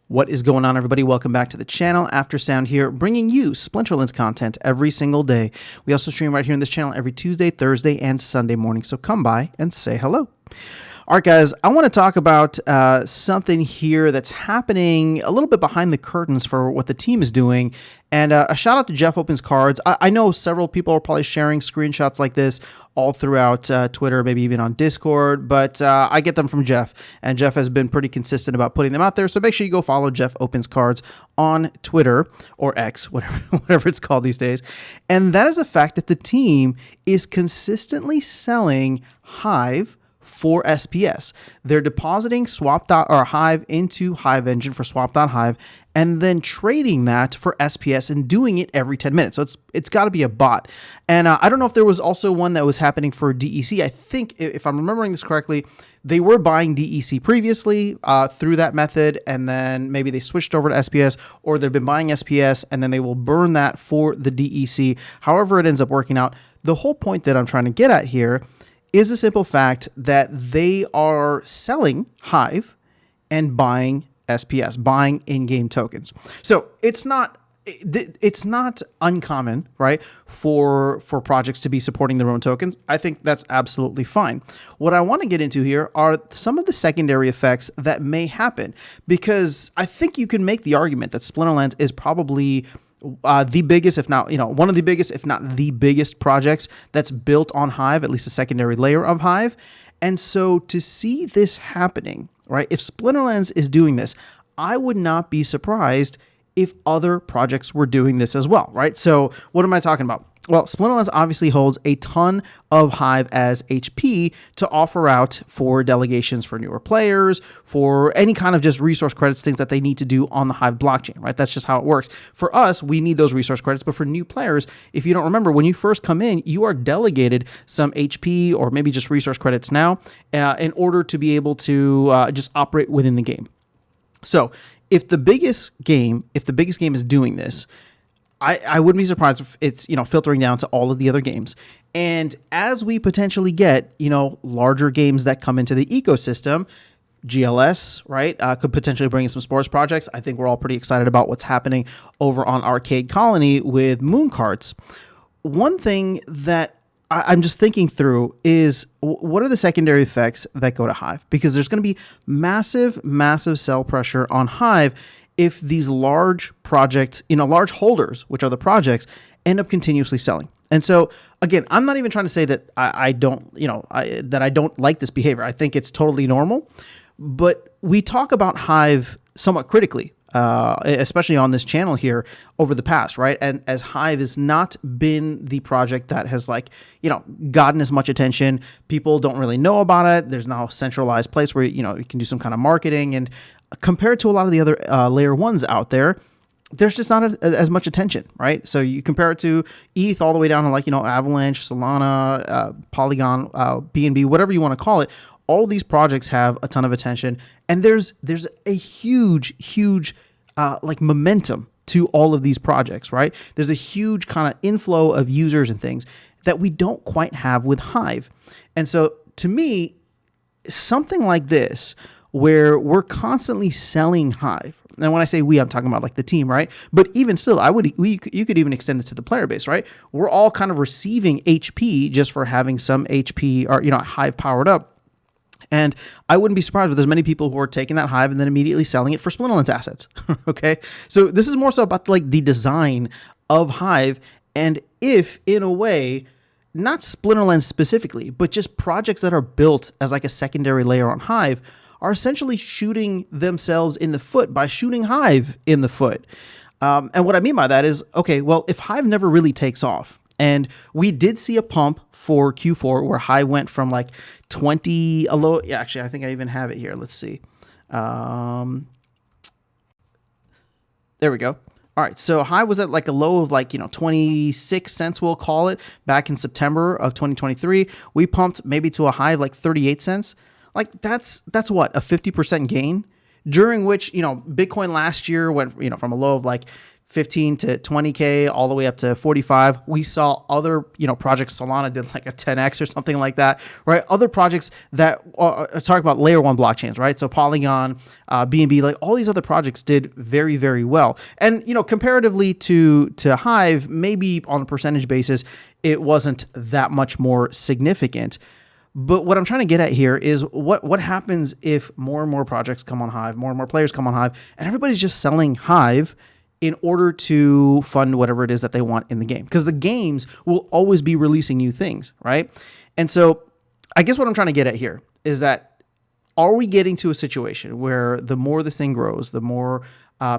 What is going on, everybody? Welcome back to the channel. After Sound here, bringing you Splinterlands content every single day. We also stream right here on this channel every Tuesday, Thursday, and Sunday morning, so come by and say hello. All right, guys, I want to talk about something here that's happening a little bit behind the curtains for what the team is doing. And a shout out to Jeff Opens Cards. I know several people are probably sharing screenshots like this all throughout Twitter, maybe even on Discord, but I get them from Jeff, and Jeff has been pretty consistent about putting them out there. So make sure you go follow Jeff Opens Cards on Twitter or X, whatever it's called these days. And that is the fact that the team is consistently selling Hive for SPS. They're depositing Hive into Hive Engine for swap.hive and then trading that for SPS and doing it every 10 minutes. So it's got to be a bot. And I don't know if there was also one that was happening for DEC. I think, if I'm remembering this correctly, they were buying DEC previously through that method, and then maybe they switched over to SPS, or they've been buying SPS and then they will burn that for the DEC. However it ends up working out. The whole point that I'm trying to get at here is the simple fact that they are selling Hive and buying SPS, buying in-game tokens. So it's not uncommon, right, for projects to be supporting their own tokens. I think that's absolutely fine. What I want to get into here are some of the secondary effects that may happen, because I think you can make the argument that Splinterlands is probably the biggest, if not, one of the biggest, if not the biggest projects that's built on Hive, at least a secondary layer of Hive. And so to see this happening, right, if Splinterlands is doing this, I would not be surprised if other projects were doing this as well, right? So what am I talking about? Well, Splinterlands obviously holds a ton of Hive as HP to offer out for delegations for newer players, for any kind of just resource credits, things that they need to do on the Hive blockchain, right? That's just how it works. For us, we need those resource credits, but for new players, if you don't remember, when you first come in, you are delegated some HP or maybe just resource credits now in order to be able to just operate within the game. So if the biggest game is doing this, I wouldn't be surprised if it's, filtering down to all of the other games. And as we potentially get, larger games that come into the ecosystem, GLS, right, could potentially bring in some sports projects. I think we're all pretty excited about what's happening over on Arcade Colony with Moon Carts. One thing that I'm just thinking through is, what are the secondary effects that go to Hive? Because there's going to be massive sell pressure on Hive if these large projects, large holders, which are the projects, end up continuously selling. And so, again, I'm not even trying to say that I don't like this behavior. I think it's totally normal. But we talk about Hive somewhat critically, especially on this channel here over the past, right? And as Hive has not been the project that has gotten as much attention, people don't really know about it. There's now a centralized place where, you can do some kind of marketing, and compared to a lot of the other layer ones out there, there's just not as much attention, right? So you compare it to ETH all the way down to Avalanche, Solana, Polygon, BNB, whatever you want to call it. All these projects have a ton of attention, and there's a huge momentum to all of these projects, right? There's a huge kind of inflow of users and things that we don't quite have with Hive. And so to me, something like this, where we're constantly selling Hive. And when I say we, I'm talking about the team, right? But even still, you could even extend this to the player base, right? We're all kind of receiving HP just for having some HP or, Hive powered up. And I wouldn't be surprised if there's many people who are taking that Hive and then immediately selling it for Splinterlands assets. Okay. So this is more so about the design of Hive. And if, in a way, not Splinterlands specifically, but just projects that are built as a secondary layer on Hive are essentially shooting themselves in the foot by shooting Hive in the foot. And what I mean by that is, okay, well, if Hive never really takes off, and we did see a pump for Q4 where Hive went from 20, actually, I think I even have it here. Let's see. There we go. All right, so Hive was at a low of 26 cents, we'll call it, back in September of 2023. We pumped maybe to a high of 38 cents. That's what, a 50% gain, during which, Bitcoin last year went, from a low of 15 to 20K all the way up to 45. We saw other, projects. Solana did like a 10X or something like that, right? Other projects that are talking about layer one blockchains, right? So Polygon, BNB, like all these other projects did very, very well. And, comparatively to Hive, maybe on a percentage basis, it wasn't that much more significant. But what I'm trying to get at here is what happens if more and more projects come on Hive, more and more players come on Hive, and everybody's just selling Hive in order to fund whatever it is that they want in the game. Because the games will always be releasing new things, right? And so I guess what I'm trying to get at here is that, are we getting to a situation where the more this thing grows, the more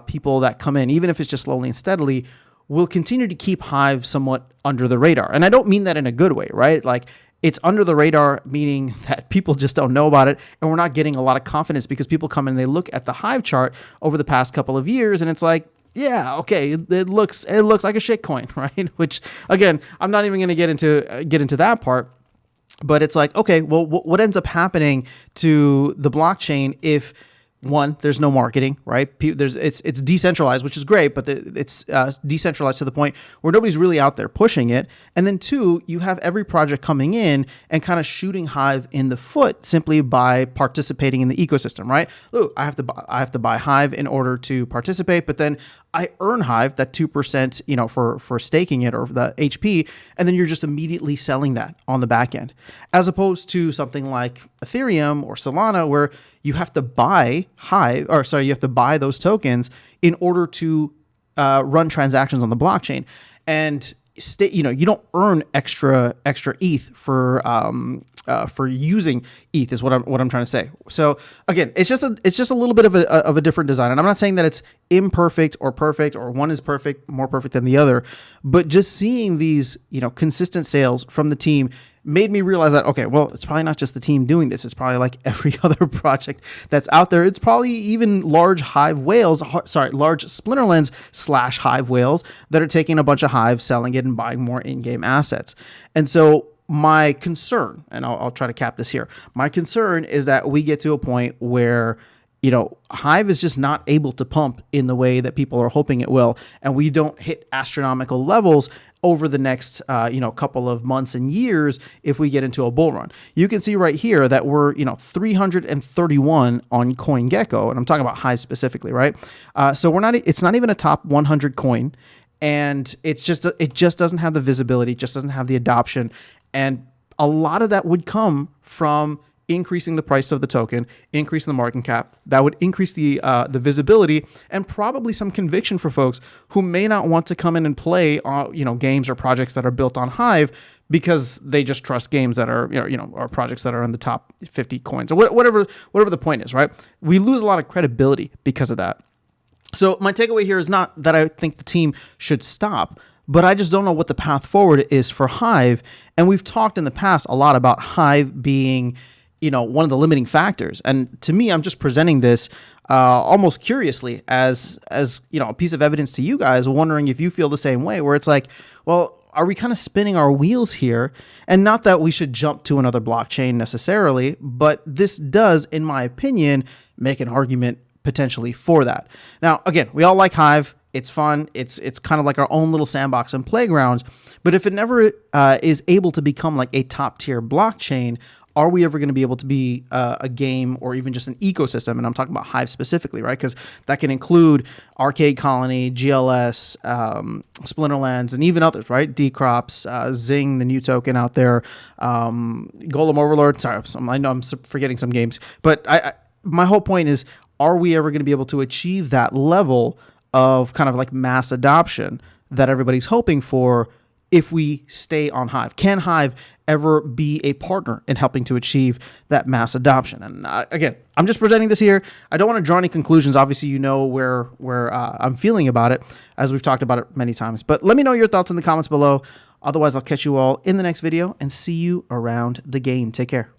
people that come in, even if it's just slowly and steadily, will continue to keep Hive somewhat under the radar? And I don't mean that in a good way, right? Like, it's under the radar, meaning that people just don't know about it, and we're not getting a lot of confidence because people come in and they look at the Hive chart over the past couple of years, and it's like, yeah, okay, it looks like a shitcoin, right? Which, again, I'm not even going to get into that part. But it's like, okay, well, what ends up happening to the blockchain if, one, there's no marketing, right? It's decentralized, which is great, but it's decentralized to the point where nobody's really out there pushing it. And then two, you have every project coming in and kind of shooting Hive in the foot simply by participating in the ecosystem, right? Ooh, I have to buy Hive in order to participate, but then I earn Hive, that 2%, for staking it, or the HP, and then you're just immediately selling that on the back end, as opposed to something like Ethereum or Solana, where you have to buy you have to buy those tokens in order to run transactions on the blockchain, and you don't earn extra ETH for using ETH is what I'm trying to say. So again, it's just a little bit of a different design, and I'm not saying that it's imperfect or perfect, or one is more perfect than the other, but just seeing these consistent sales from the team made me realize that, okay, well, it's probably not just the team doing this. It's probably like every other project that's out there. It's probably even large large Splinterlands / Hive whales that are taking a bunch of Hive, selling it, and buying more in-game assets. And so my concern, and I'll try to cap this here, my concern is that we get to a point where Hive is just not able to pump in the way that people are hoping it will, and we don't hit astronomical levels over the next couple of months and years if we get into a bull run. You can see right here that we're 331 on CoinGecko, and I'm talking about Hive specifically, right? So it's not even a top 100 coin, and it just doesn't have the visibility, it just doesn't have the adoption, and a lot of that would come from increasing the price of the token, increasing the market cap. That would increase the visibility and probably some conviction for folks who may not want to come in and play games or projects that are built on Hive because they just trust games that are or projects that are in the top 50 coins, or whatever the point is, right? We lose a lot of credibility because of that. So my takeaway here is not that I think the team should stop, but I just don't know what the path forward is for Hive. And we've talked in the past a lot about Hive being one of the limiting factors. And to me, I'm just presenting this almost curiously as a piece of evidence to you guys, wondering if you feel the same way, where it's like, well, are we kind of spinning our wheels here? And not that we should jump to another blockchain necessarily, but this does, in my opinion, make an argument potentially for that. Now, again, we all like Hive. It's fun. It's kind of like our own little sandbox and playground. But if it never is able to become like a top tier blockchain, are we ever going to be able to be a game or even just an ecosystem? And I'm talking about Hive specifically, right? Because that can include Arcade Colony, GLS, Splinterlands, and even others, right? Decrops, Zing, the new token out there, Golem Overlord. Sorry, I know I'm forgetting some games. But my whole point is, are we ever going to be able to achieve that level of kind of like mass adoption that everybody's hoping for if we stay on Hive? Can Hive ever be a partner in helping to achieve that mass adoption? And again, I'm just presenting this here. I don't want to draw any conclusions. Obviously, where I'm feeling about it, as we've talked about it many times. But let me know your thoughts in the comments below. Otherwise, I'll catch you all in the next video and see you around the game. Take care.